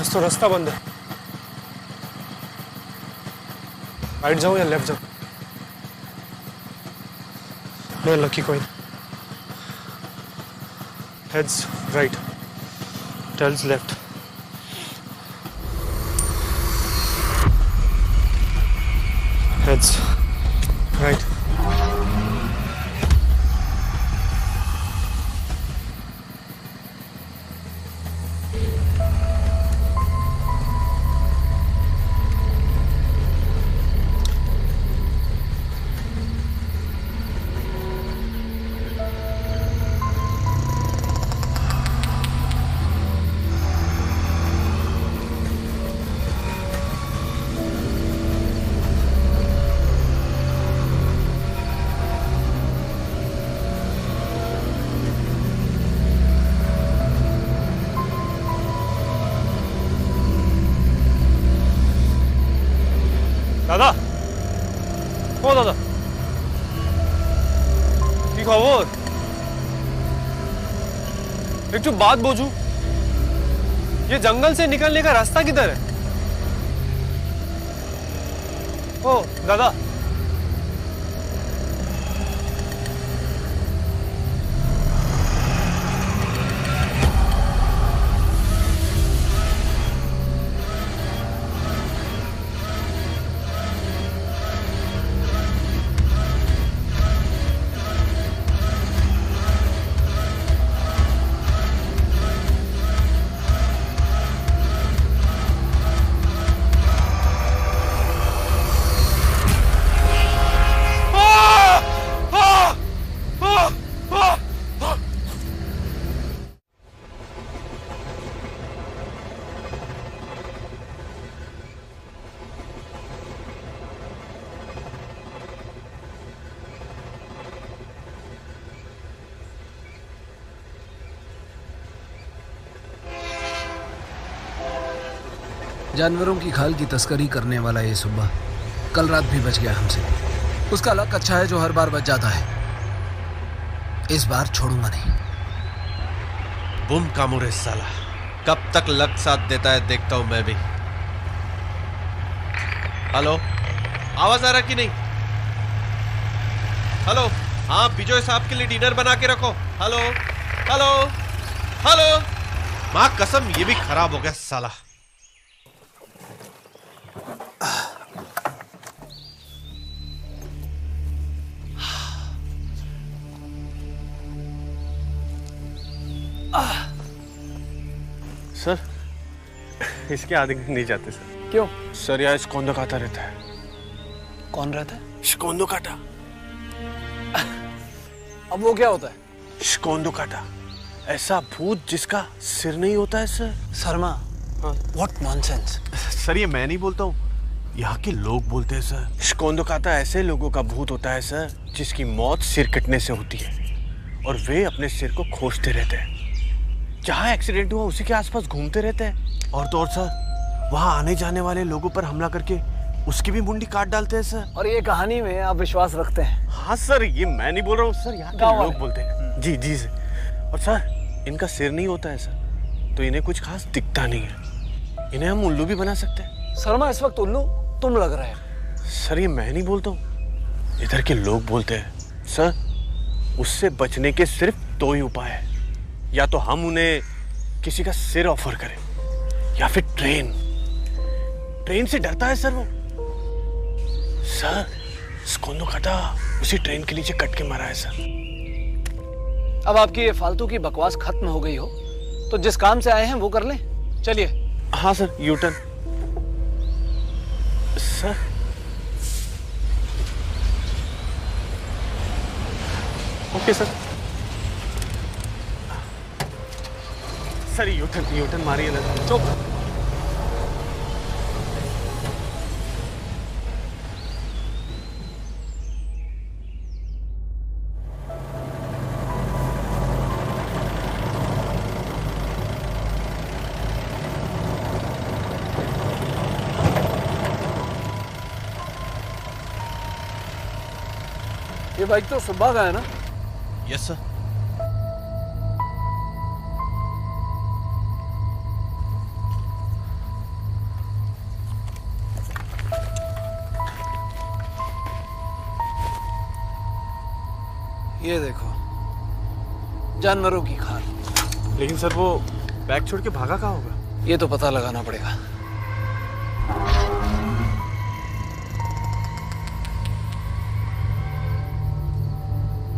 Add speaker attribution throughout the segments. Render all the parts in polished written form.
Speaker 1: तो रास्ता बंद है। राइट जाऊं या लेफ्ट जाऊं? No lucky coin. Heads right, tails left. Heads right. दादा, ओ दादा, की खबर? एक जो बात बोझू, ये जंगल से निकलने का रास्ता किधर है? ओ दादा,
Speaker 2: जानवरों की खाल की तस्करी करने वाला ये सुब्बा कल रात भी बच गया हमसे। उसका लक अच्छा है जो हर बार बच जाता है। इस बार छोड़ूंगा नहीं।
Speaker 3: बुम कामुरे साला, कब तक लक साथ देता है देखता हूं मैं भी। हेलो, आवाज आ रहा कि नहीं? हेलो, हाँ बिजोय साहब के लिए डिनर बना के रखो। Hello hello hello. मां कसम ये भी खराब हो गया साला।
Speaker 1: सर, इसके आगे नहीं जाते सर।
Speaker 2: क्यों?
Speaker 1: सर यहाँ स्कोंदो काटा रहता है।
Speaker 2: कौन रहता है?
Speaker 1: स्कोंदो काटा।
Speaker 2: अब वो क्या होता है?
Speaker 1: स्कोंदो काटा, ऐसा भूत जिसका सिर नहीं होता है sir.
Speaker 2: Sharma, what nonsense.
Speaker 1: Sir ये मैं नहीं बोलता हूँ, यहाँ के लोग बोलते हैं सर। स्कोंदो काटा ऐसे लोगों का भूत होता है सर जिसकी मौत सिर कटने से होती है और वे अपने सिर को खोजते रहते हैं। जहाँ एक्सीडेंट हुआ उसी के आसपास घूमते रहते हैं और तो और सर वहाँ आने जाने वाले लोगों पर हमला करके उसकी भी मुंडी काट डालते हैं सर।
Speaker 2: और ये कहानी में आप विश्वास रखते हैं?
Speaker 1: हाँ सर, ये मैं नहीं बोल रहा हूँ सर, यहाँ के लोग बोलते हैं। जी जी सर। और सर इनका सिर नहीं होता है सर, तो इन्हें कुछ खास दिखता नहीं है। इन्हें हम उल्लू भी बना सकते हैं।
Speaker 2: शर्मा इस वक्त उल्लू तुम लग रहे हो।
Speaker 1: सर ये मैं नहीं बोलता हूँ, इधर के लोग बोलते हैं सर। उससे बचने के सिर्फ दो ही उपाय है, या तो हम उन्हें किसी का सिर ऑफर करें या फिर ट्रेन से डरता है सर वो। सर स्कोंदो काटा उसी ट्रेन के नीचे कट के मारा है सर।
Speaker 2: अब आपकी ये फालतू की बकवास खत्म हो गई हो तो जिस काम से आए हैं वो कर लें। चलिए।
Speaker 1: हाँ sir, U turn. Sir okay sir. Sir U turn मारिए ना। चुप।
Speaker 2: ये बाइक तो सुब्बा का है ना?
Speaker 3: Yes sir.
Speaker 2: ये देखो, जानवरों की खाल।
Speaker 1: लेकिन सर वो बैग छोड़ के भागा कहाँ होगा?
Speaker 2: ये तो पता लगाना पड़ेगा।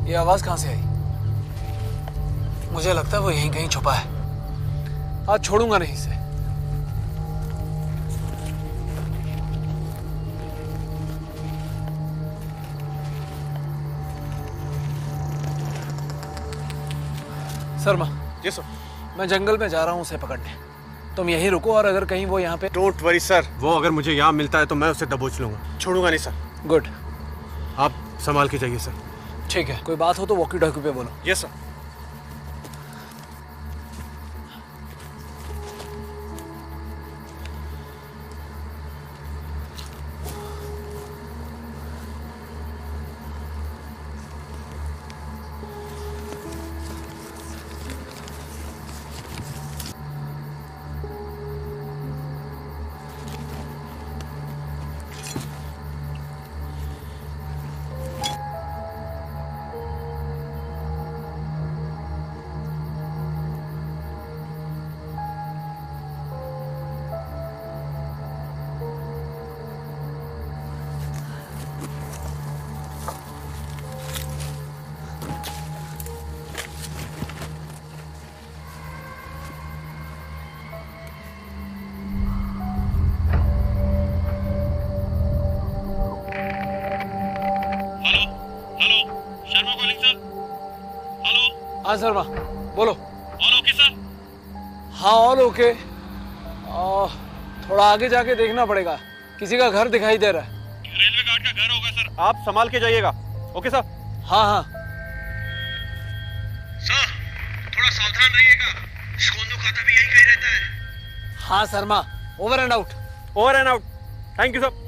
Speaker 2: ये आवाज कहां से आई? मुझे लगता है वो यहीं कहीं छुपा है। आज छोड़ूंगा नहीं इसे। शर्मा।
Speaker 1: जी सर।
Speaker 2: मैं जंगल में जा रहा हूं उसे पकड़ने। तुम यहीं रुको और अगर कहीं वो यहाँ पे।
Speaker 1: डोंट वरी सर, वो अगर मुझे यहाँ मिलता है तो मैं उसे दबोच लूंगा, छोड़ूंगा नहीं सर।
Speaker 2: गुड।
Speaker 1: आप संभाल के जाइए सर।
Speaker 2: ठीक है, कोई बात हो तो वॉकी टॉकी पे बोलो।
Speaker 1: Yes sir.
Speaker 2: हाँ शर्मा, बोलो।
Speaker 4: All okay sir?
Speaker 2: हाँ ऑल ओके। थोड़ा आगे जाके देखना पड़ेगा, किसी का घर दिखाई दे रहा है।
Speaker 4: रेलवे गार्ड का घर होगा सर।
Speaker 1: आप संभाल के जाइएगा। Okay sir.
Speaker 2: हाँ हाँ।
Speaker 4: सर थोड़ा सावधान रहिएगा, शोनू खाता भी यही कहीं रहता है।
Speaker 2: हाँ Sharma, over and out.
Speaker 1: Over and out. Thank you sir.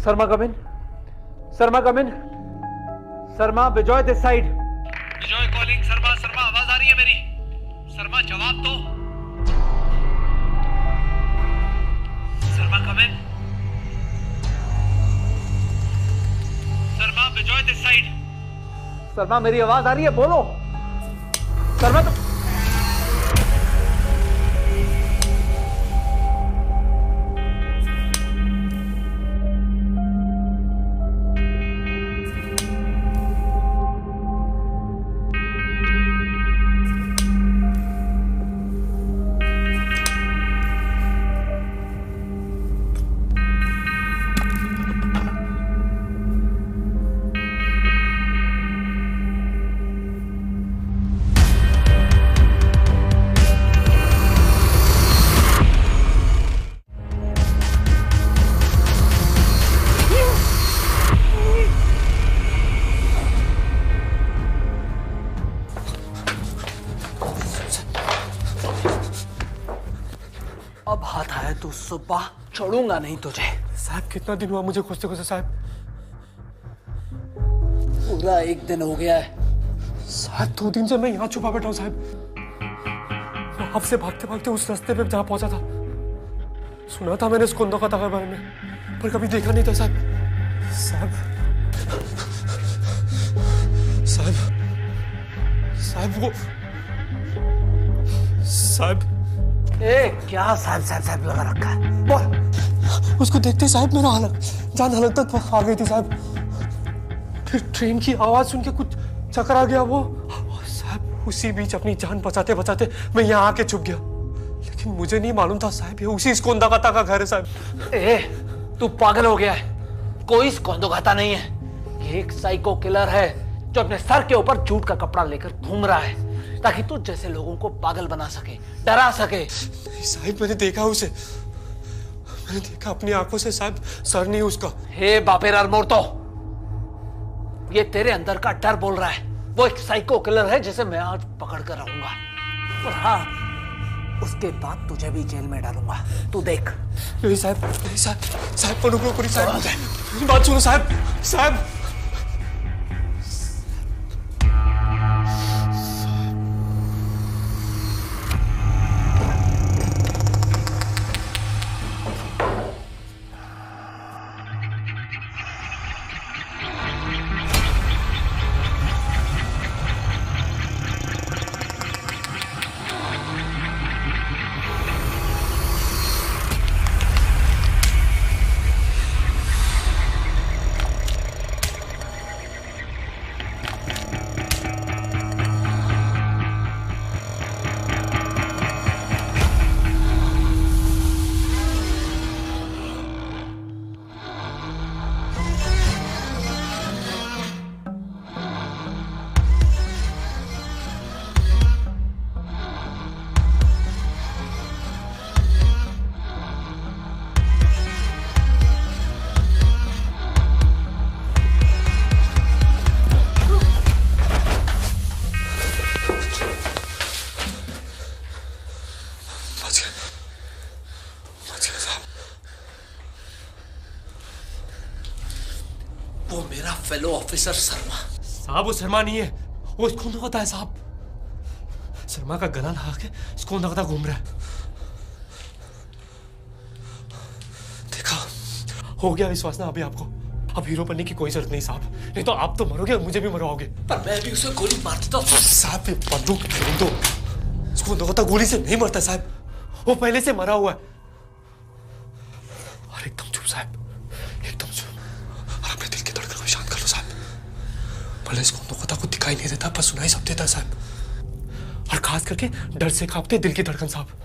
Speaker 2: Sharma come in. Sharma come in. Sharma, Vijay this side.
Speaker 4: Vijay calling. Sharma, Sharma आवाज आ रही है मेरी। शर्मा जवाब दो। शर्मा कम इन। शर्मा, विजय दिस साइड।
Speaker 2: शर्मा मेरी आवाज आ रही है, बोलो। शर्मा तो अब हाथ आया तो सुबह छोड़ूंगा नहीं तुझे।
Speaker 5: साहब कितना दिन हुआ मुझे खोजते खोजते साहब।
Speaker 2: पूरा एक दिन हो गया है।
Speaker 5: साहब 2 दिन से मैं यहाँ छुपा बैठा हूँ साहब। मैं आपसे भागते भागते उस रास्ते पे जहाँ पहुंचा था। सुना था मैंने स्कोंदो का के बारे में, पर कभी देखा नहीं था साहब। साहब साहब साहब वो साहब।
Speaker 2: ए क्या साहब साहब साहब लगा रखा है, बोल।
Speaker 5: उसको देखते साहब मेरा जान हलक तक आ गई थी साहब। फिर ट्रेन की आवाज सुन के कुछ चक्कर आ गया वो साहब। उसी बीच अपनी जान बचाते बचाते मैं यहाँ आके छुप गया, लेकिन मुझे नहीं मालूम था साहब ये उसी स्कोंदागाता का घर है साहब।
Speaker 2: ए तू पागल हो गया है, कोई स्कोंदोगाता नहीं है। ये एक साइको किलर है जो अपने सर के ऊपर जूट का कपड़ा लेकर घूम रहा है ताकि तू जैसे लोगों को पागल बना सके, डरा सके।
Speaker 5: साहब मैंने देखा उसे, मैंने देखा अपनी आंखों से साहब। सर नहीं उसका।
Speaker 2: हे बापेरार मोर्तो, ये तेरे अंदर का डर बोल रहा है। वो एक साइको किलर है जिसे मैं आज पकड़ कर रहूंगा, और हाँ उसके बाद तुझे भी जेल में डालूंगा, तू देख।
Speaker 5: नहीं साहब, नहीं साहब, साहब पर रुको पूरी साहब, मेरी बात सुनो साहब। साहब
Speaker 2: वो मेरा फेलो ऑफिसर शर्मा।
Speaker 5: साहब वो शर्मा नहीं है, वो स्कोंदागाता है साहब। शर्मा का गला लगा के स्कोंदागाता घूम रहा है। देखा, हो गया विश्वास ना अभी आपको। अब हीरो बनने की कोई जरूरत नहीं साहब, नहीं तो आप तो मरोगे और मुझे भी मरवाओगे।
Speaker 2: पर मैं भी उसे गोली मार देता हूँ।
Speaker 5: साहब ये बंदूक फेंक दो। स्कोंदागाता गोली से नहीं मरता साहब, वो पहले से मरा हुआ है। और एकदम चुप साहब, एकदम चुप, और अपने दिल की धड़कन को शांत कर लो साहब। भले स्कोंदागाता को दिखाई नहीं देता पर सुनाई सब देता साहब, और खास करके डर से कांपते दिल की धड़कन साहब।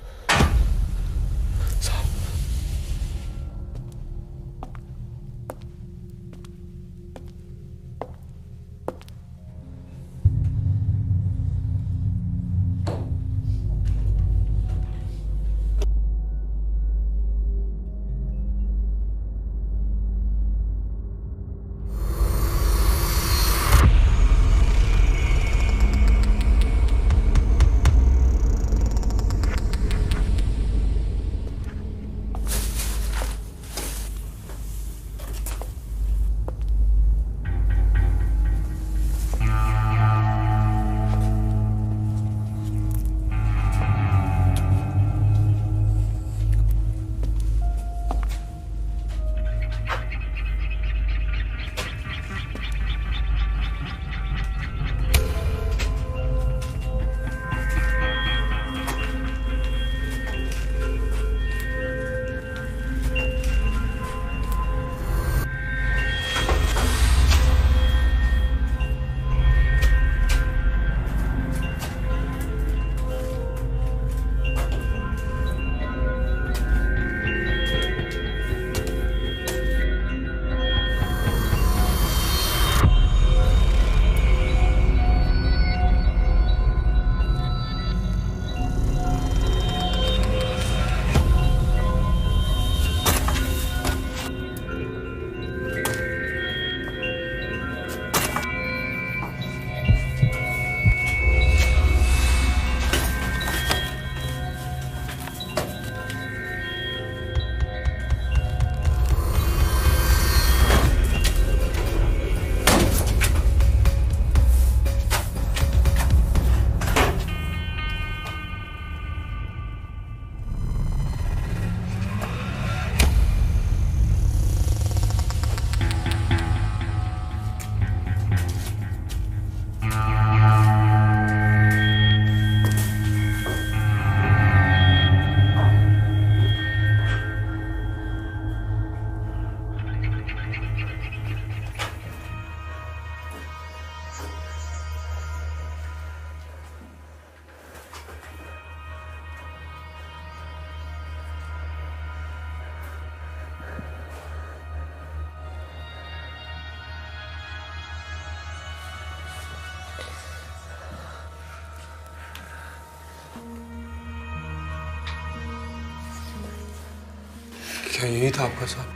Speaker 5: क्या यही था आपका साहब?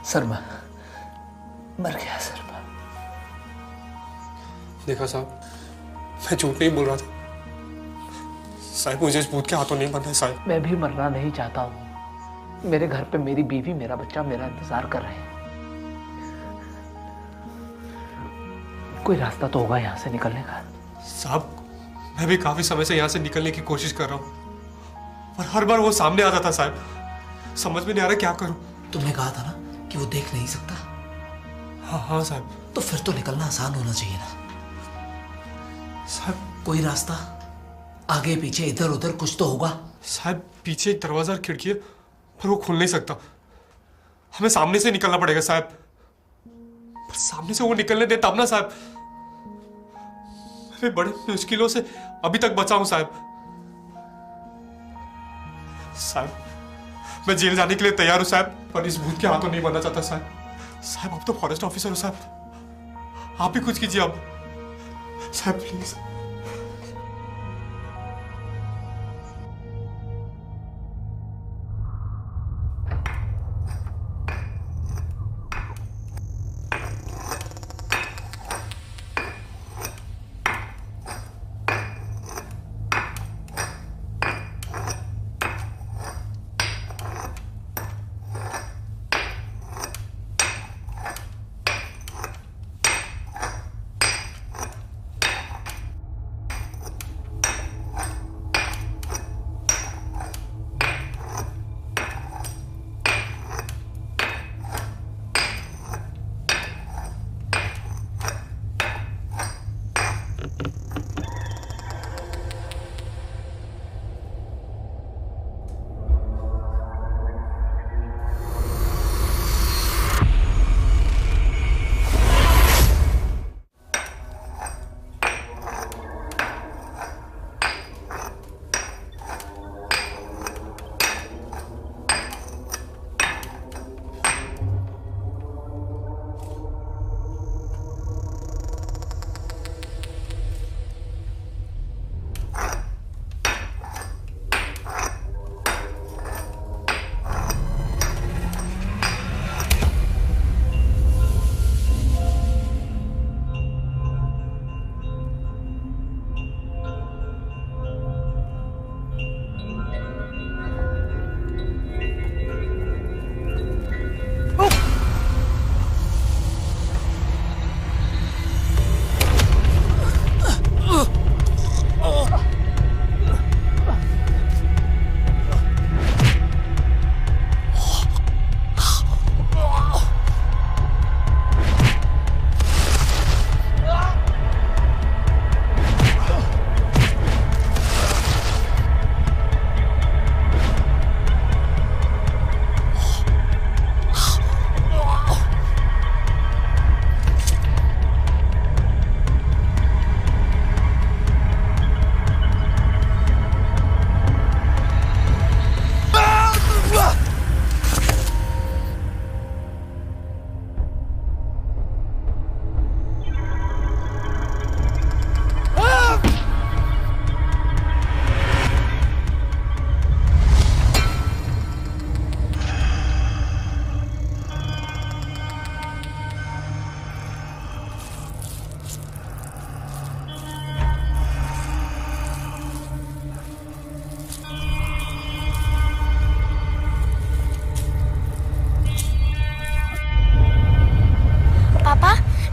Speaker 2: सरमा मर गया। सरमा
Speaker 5: देखा साहब, मैं झूठ नहीं बोल रहा था साहब। मुझे इस भूत के हाथों नहीं बनना है साहब।
Speaker 2: मैं भी मरना नहीं चाहता हूँ। मेरे घर पे मेरी बीवी, मेरा बच्चा मेरा इंतजार कर रहे हैं। कोई रास्ता तो होगा यहाँ से निकलने का।
Speaker 5: साहब मैं भी काफी समय से यहाँ से निकलने की कोशिश कर रहा हूँ, पर हर बार वो सामने आता था साहब। समझ में नहीं आ रहा क्या करूँ।
Speaker 2: तुमने कहा था ना कि वो देख नहीं सकता।
Speaker 5: हाँ हाँ साहब।
Speaker 2: तो फिर तो निकलना आसान होना चाहिए ना
Speaker 5: साहब।
Speaker 2: कोई रास्ता आगे पीछे इधर उधर कुछ तो होगा।
Speaker 5: साहब पीछे एक दरवाजा और खिड़की है, पर वो खुल नहीं सकता। हमें सामने से निकलना पड़ेगा साहब। पर सामने से वो निकलने दे तब ना साहब। मैं बड़ी मुश्किलों से अभी तक बचा हूं साहब। साहब मैं जेल जाने के लिए तैयार हूं साहब, पर इस भूत के हाथों नहीं बनना चाहता साहब। साहब आप तो फॉरेस्ट ऑफिसर हो साहब, आप ही कुछ कीजिए अब साहब प्लीज।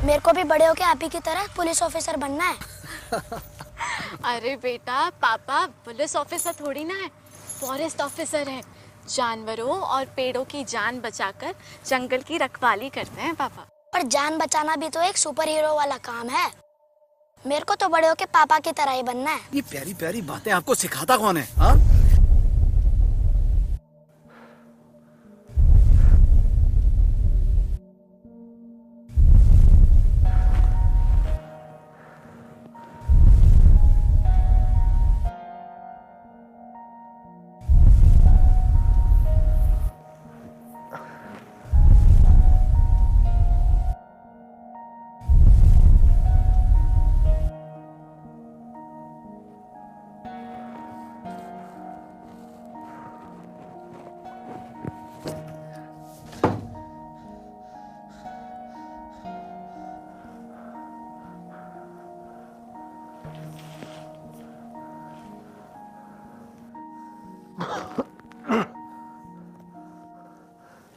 Speaker 6: मेरे को भी बड़े होके आप ही की तरह पुलिस ऑफिसर बनना है।
Speaker 7: अरे बेटा, पापा पुलिस ऑफिसर थोड़ी ना है, फॉरेस्ट ऑफिसर है। जानवरों और पेड़ों की जान बचाकर जंगल की रखवाली करते हैं पापा।
Speaker 6: पर जान बचाना भी तो एक सुपर हीरो वाला काम है। मेरे को तो बड़े होके पापा की तरह ही बनना है।
Speaker 8: ये प्यारी प्यारी बातें आपको सिखाता कौन है? हाँ?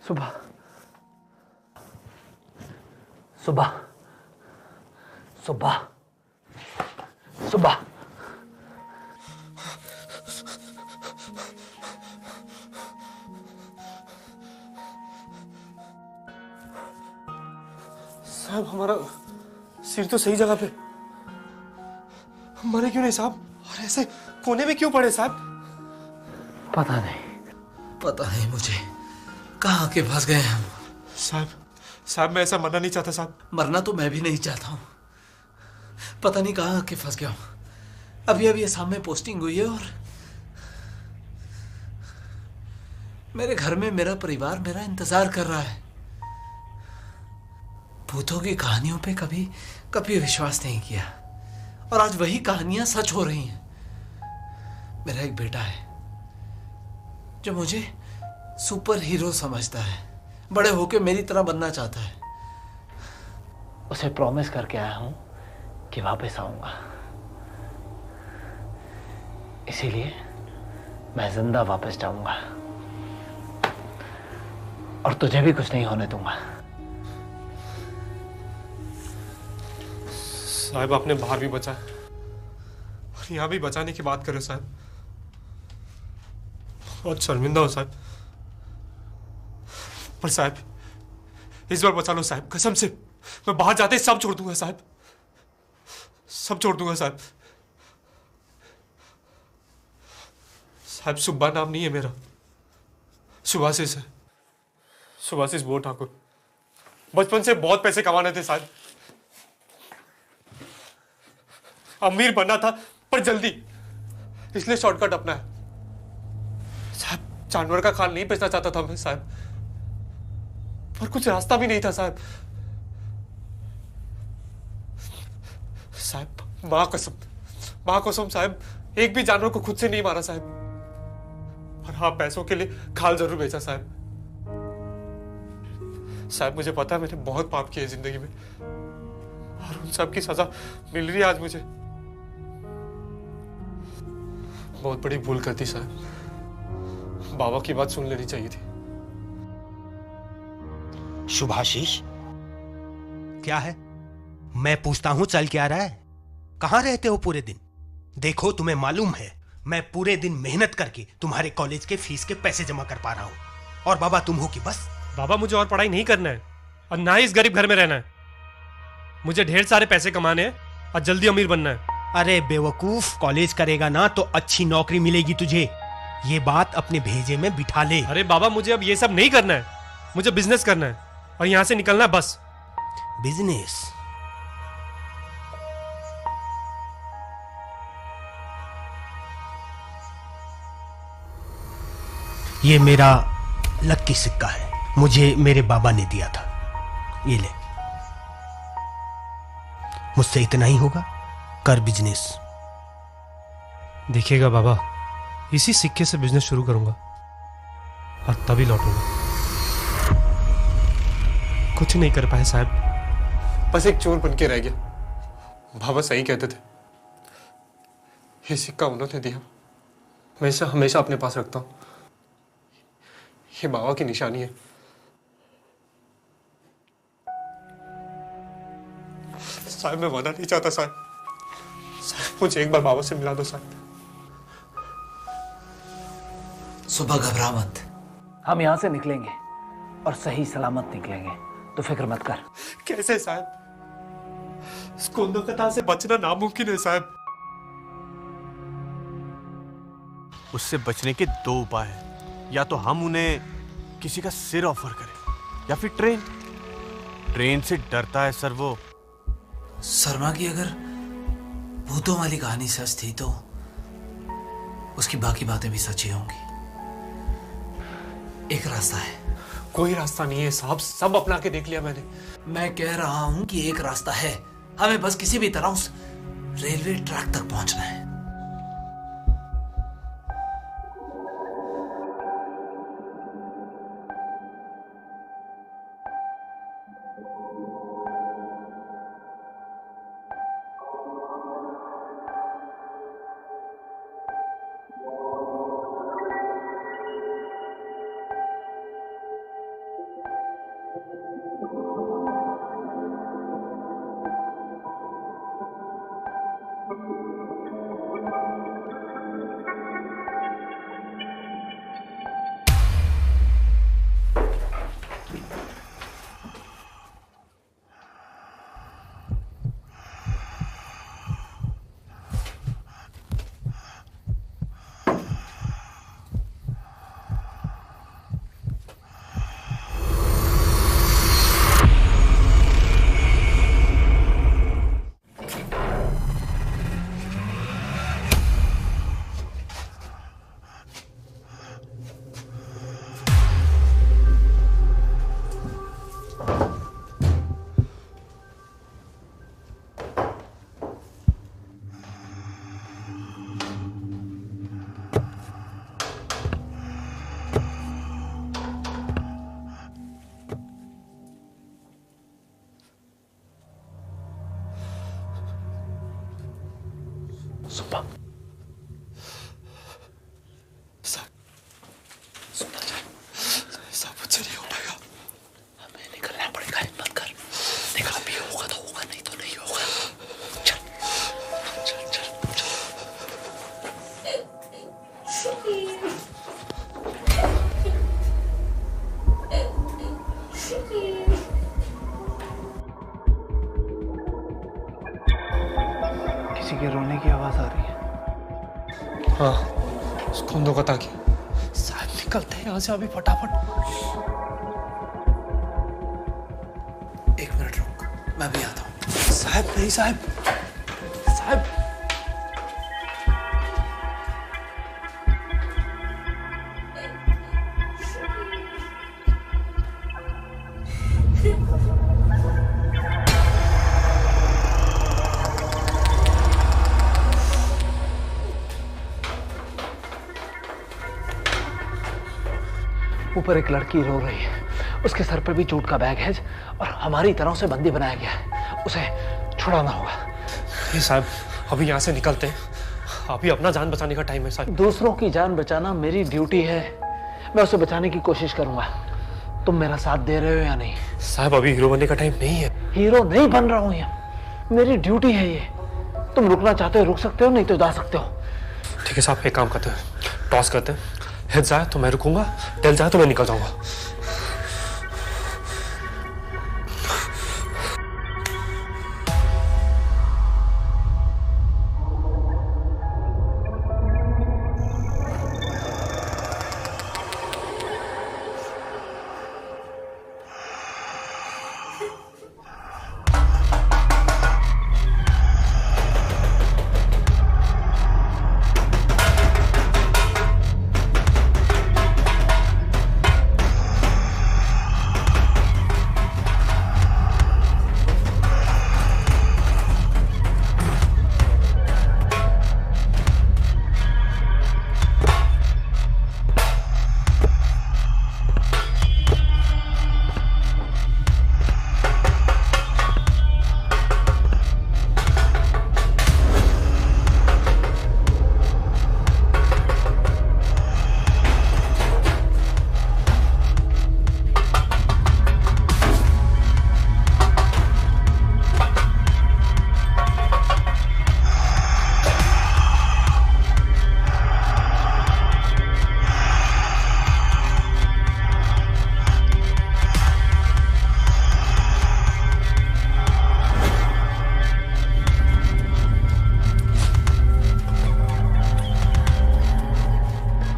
Speaker 2: सुबह सुबह सुबह सुबह
Speaker 5: साहब हमारा सिर तो सही जगह पे, मरे क्यों नहीं साहब? और ऐसे कोने में क्यों पड़े साहब?
Speaker 2: पता नहीं मुझे, कहाँ के फंस गए हम।
Speaker 5: साहब मैं ऐसा मरना नहीं चाहता साहब।
Speaker 2: मरना तो मैं भी नहीं चाहता हूँ, पता नहीं कहाँ के फंस गया हूँ। अभी सामने पोस्टिंग हुई है और मेरे घर में मेरा परिवार मेरा इंतजार कर रहा है। भूतों की कहानियों पे कभी विश्वास नहीं किया और आज वही कहानियां सच हो रही हैं। मेरा एक बेटा है जो मुझे सुपर हीरो समझता है, बड़े होके मेरी तरह बनना चाहता है। उसे प्रॉमिस करके आया हूं कि वापस आऊंगा, इसीलिए मैं जिंदा वापस जाऊंगा और तुझे भी कुछ नहीं होने दूंगा।
Speaker 5: साहब आपने बाहर भी बचा और यहाँ भी बचाने की बात कर रहे हो साहब। बहुत शर्मिंदा हो साहब। पर साहब इस बार बचा लो साहब, कसम से। मैं बाहर जाते ही सब छोड़ दूंगा साहब, सब छोड़ दूंगा साहब। साहब सुब्बा नाम नहीं है मेरा, सुभाषिस है, सुभाषिस बोर ठाकुर। बचपन से बहुत पैसे कमाने थे साहब, अमीर बनना था पर जल्दी, इसलिए शॉर्टकट अपनाया साहब। जानवर का खाल नहीं बेचना चाहता था मैं साहब, पर कुछ रास्ता भी नहीं था साहब। साहब मां कसम साहब, एक भी जानवर को खुद से नहीं मारा साहब, और हाँ पैसों के लिए खाल जरूर बेचा साहब। साहब मुझे पता है मैंने बहुत पाप किए जिंदगी में और उन सब की सजा मिल रही है आज मुझे। बहुत बड़ी भूल कर दी साहब, बाबा की बात सुन लेनी चाहिए थी।
Speaker 9: शुभाशीष क्या है? मैं पूछता हूं चल क्या रहा है? कहां रहते हो पूरे दिन? देखो तुम्हें मालूम है मैं पूरे दिन मेहनत करके तुम्हारे कॉलेज के फीस के पैसे जमा कर पा रहा हूं और बाबा तुम हो कि बस।
Speaker 5: बाबा मुझे और पढ़ाई नहीं करना है और ना ही इस गरीब घर में रहना है। मुझे ढेर सारे पैसे कमाने हैं और जल्दी अमीर बनना है।
Speaker 9: अरे बेवकूफ, कॉलेज करेगा ना तो अच्छी नौकरी मिलेगी तुझे, ये बात अपने भेजे में बिठा ले।
Speaker 5: अरे बाबा मुझे अब ये सब नहीं करना है, मुझे बिजनेस करना है और यहां से निकलना है बस।
Speaker 9: बिजनेस? ये मेरा लक्की सिक्का है, मुझे मेरे बाबा ने दिया था, ये ले। मुझसे इतना ही होगा, कर बिजनेस।
Speaker 5: देखिएगा बाबा, इसी सिक्के से बिजनेस शुरू करूंगा और तभी लौटूंगा। कुछ नहीं कर पाए साहब, बस एक चोर बन के रह गया। बाबा सही कहते थे, ये सिक्का उन्होंने दिया, मैं इसे हमेशा अपने पास रखता हूं। ये बाबा की निशानी है। साहब मैं मना नहीं चाहता साहब, मुझे एक बार बाबा से मिला दो साहब।
Speaker 2: सुबह घबरा मत, हम यहां से निकलेंगे और सही सलामत निकलेंगे, तो फिक्र मत कर।
Speaker 5: कैसे साहब? स्कूंदकता से बचना नामुमकिन है साहब।
Speaker 1: उससे बचने के दो उपाय हैं, या तो हम उन्हें किसी का सिर ऑफर करें या फिर ट्रेन से डरता है सर वो।
Speaker 2: शर्मा की अगर भूतों वाली कहानी सच थी तो उसकी बाकी बातें भी सच ही होंगी। एक रास्ता है।
Speaker 5: कोई रास्ता नहीं है साहब, सब अपना के देख लिया मैंने।
Speaker 2: मैं कह रहा हूं कि एक रास्ता है, हमें बस किसी भी तरह उस रेलवे ट्रैक तक पहुंचना है। किसी के रोने की आवाज आ रही है।
Speaker 5: हाँ, स्कूंदो को ताकि साहब निकलते हैं यहाँ से अभी फटाफट।
Speaker 2: एक मिनट रुक, मैं भी आता हूँ।
Speaker 5: साहब नहीं साहब, साहब
Speaker 2: ऊपर एक लड़की रो रही है, उसके सर पर भी जूट का बैग है और हमारी तरह उसे बंदी बनाया गया है। उसे छुड़ाना होगा।
Speaker 5: ये साहब अभी यहाँ से निकलते हैं, अभी अपना जान बचाने का टाइम है साहब।
Speaker 2: दूसरों की जान बचाना मेरी ड्यूटी है, मैं उसे बचाने की कोशिश करूंगा। तुम मेरा साथ दे रहे हो या नहीं?
Speaker 5: साहब अभी हीरो बनने का टाइम नहीं है।
Speaker 2: हीरो नहीं बन रहा हूं यहाँ, मेरी ड्यूटी है ये। तुम रुकना चाहते हो रुक सकते हो, नहीं तो जा सकते हो।
Speaker 5: ठीक है साहब, एक काम करते हैं, टॉस करते हैं। हेड जाए तो मैं रुकूंगा, टेल जाए तो मैं निकल जाऊंगा।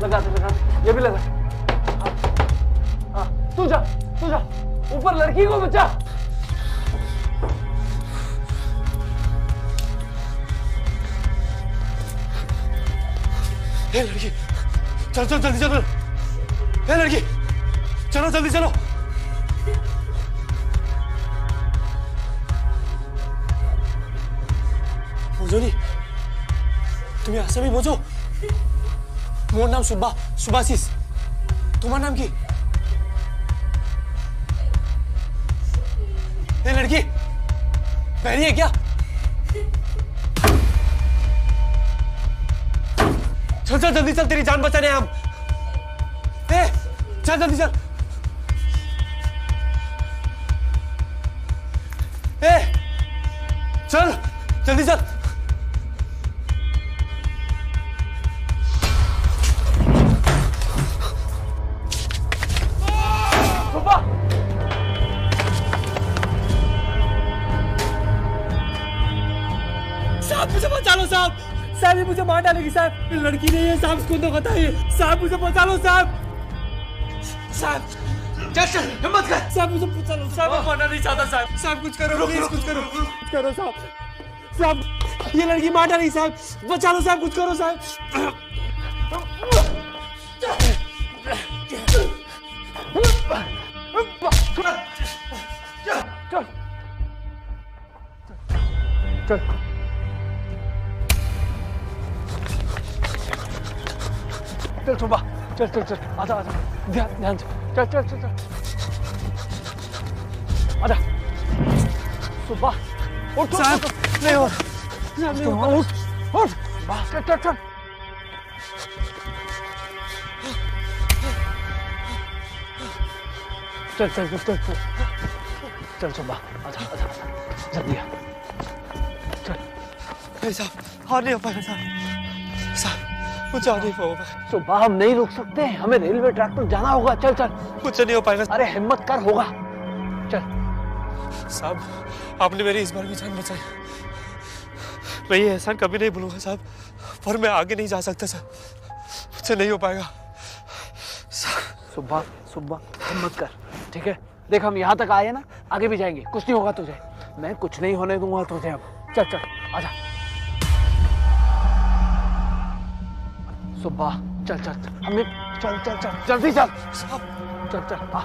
Speaker 2: लगा दे, ये भी लगा। हाँ, तू जा, ऊपर लड़की को बचा।
Speaker 5: हे लड़की, चल चल जल्दी चलो। हे लड़की, चलो जल्दी चलो। बोझोनी, तुम आसामी बोझो। मोर नाम सुभाषिस। तुम्हारा नाम की? ए लड़की, बहरी है क्या? चल चल जल्दी चल, तेरी जान बचाने हम। ए चल जल्दी चल। ए चल जल्दी चल। साहब मुझे बचा लो साहब, साहब ये मुझे मार डालेगी साहब। लड़की नहीं है साहब, इसको तो बताइए साहब, मुझे बचा लो साहब। साहब
Speaker 2: चल चल, हिम्मत कर।
Speaker 5: साहब मुझे बचा लो साहब, मैं मरना नहीं चाहता साहब। साहब कुछ करो प्लीज, कुछ करो, कुछ करो साहब। साहब ये लड़की मार डालेगी साहब, बचा लो साहब, कुछ करो साहब। चल चल चल सुबह, चल चल चल, आजा आजा, ध्यान ध्यान से, चल चल चल चल, आजा सुबह। उठ साहब, नहीं हो, उठ उठ, चल चल चल। चल चल चल चल चल, चल सुबह, आजा आजा, जल्दी आ, चल। नहीं साहब, हार नहीं हो पाएगा साहब, साहब मुझे नहीं होगा।
Speaker 2: सुबह हम नहीं रुक सकते, हमें रेलवे ट्रैक पर जाना होगा। चल चल।
Speaker 5: मुझसे नहीं हो पाएगा।
Speaker 2: अरे हिम्मत कर, होगा। चल।
Speaker 5: साहब आपने मेरी इस बार भी जान बचाई, मैं ये एहसान कभी नहीं भूलूंगा साहब, पर मैं आगे नहीं जा सकता साहब, मुझसे नहीं हो पाएगा।
Speaker 2: सुबह सुबह हिम्मत कर, ठीक है? देख हम यहाँ तक आए ना, आगे भी जाएंगे, कुछ नहीं होगा तुझे, मैं कुछ नहीं होने दूंगा तुझे। अब चल चल आजा। सुबह चल चल हमें, चल चल चल जल्दी चल, चल चल आ।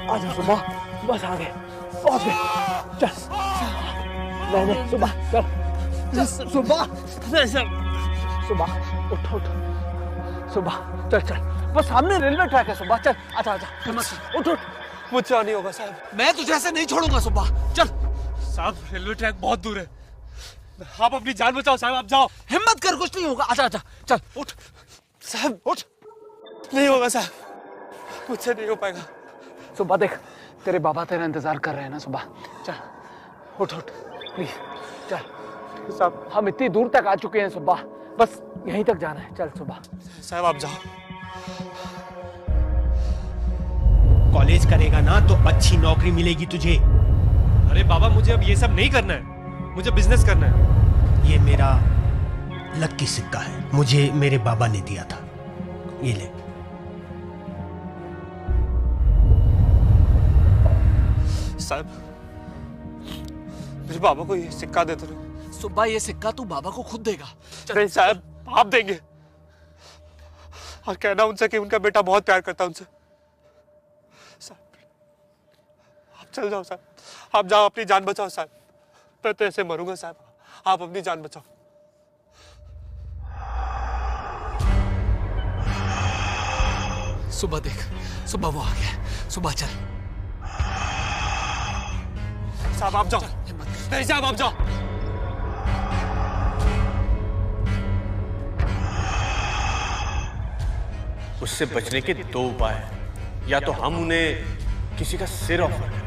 Speaker 2: आजा सुबह, बस आ गए, पहुंच गए। चल नहीं सुबह, चल सुबह, सुबह उठ उठ, सुबह चल चल, बस सामने रेलवे ट्रैक है। सुबह चल, आजा आजा, हिम्मत उठ उठ।
Speaker 5: मुझसे नहीं होगा साहब,
Speaker 2: मैं तुझे ऐसे नहीं छोड़ूंगा। सुबह चल।
Speaker 5: साहब रेलवे ट्रैक बहुत दूर है, आप अपनी जान बचाओ साहब, आप जाओ।
Speaker 2: हिम्मत कर, कुछ नहीं होगा। आजा आजा, चल उठ
Speaker 5: साहब, उठ। नहीं होगा साहब, मुझसे नहीं हो पाएगा।
Speaker 2: सुबह देख, तेरे बाबा तेरा इंतजार कर रहे हैं ना। सुबह चल उठ उठ प्लीज, चल।
Speaker 5: साहब
Speaker 2: हम इतनी दूर तक आ चुके हैं सुबह, बस यहीं तक जाना है। चल सुबह।
Speaker 5: साहब आप जाओ।
Speaker 9: कॉलेज करेगा ना तो अच्छी नौकरी मिलेगी तुझे।
Speaker 5: अरे बाबा मुझे अब ये सब नहीं करना है, मुझे बिजनेस करना है।
Speaker 9: ये मेरा लकी सिक्का है, मुझे मेरे बाबा ने दिया था, ये ले।
Speaker 5: साहब मेरे बाबा को ये सिक्का दे दो।
Speaker 2: सुबह ये सिक्का तू बाबा को खुद देगा।
Speaker 5: नहीं साहब आप देंगे, और कहना उनसे कि उनका बेटा बहुत प्यार करता है उनसे। साहब आप चल जाओ साहब, आप जाओ, अपनी जान बचाओ साहब, मैं तो ऐसे मरूंगा साहब, आप अपनी जान बचाओ।
Speaker 2: सुबह देख, सुबह वो आ गया। सुबह चल।
Speaker 5: साहब आप जाओ। नहीं साहब आप जाओ।
Speaker 1: उससे बचने के दो उपाय हैं, या तो हम उन्हें किसी का सिर ऑफर करें,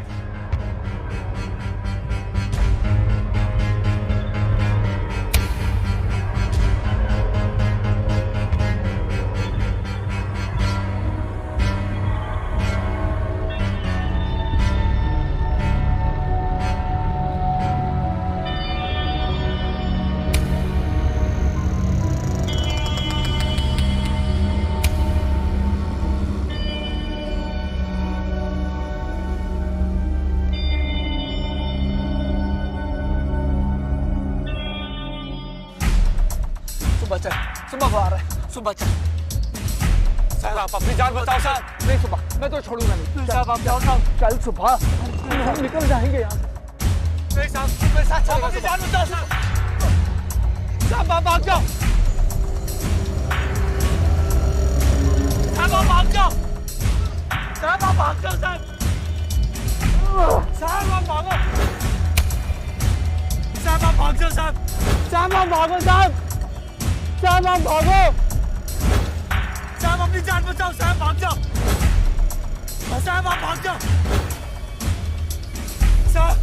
Speaker 2: सुबह चल, सुबह वो आ रहा है। सुबह चल।
Speaker 5: साहब आप अपनी जान बचाओ साहब।
Speaker 2: नहीं सुबह, मैं तो छोड़ूंगा नहीं। साहब आप जाओ साहब। चल सुबह, हम निकल जाएंगे यहाँ।
Speaker 5: नहीं साहब मेरे साथ चलो, अपनी जान बचाओ साहब। साहब आप भाग जाओ, साहब आप भाग जाओ, साहब आप भाग जाओ साहब, साहब आप भागो, साहब आप भाग जाओ साहब, साहब आप भागो साहब, साहब आप भागो, साहब अपनी जान बचाओ साहब, भाग जाओ साहब, आप भाग जाओ साहब।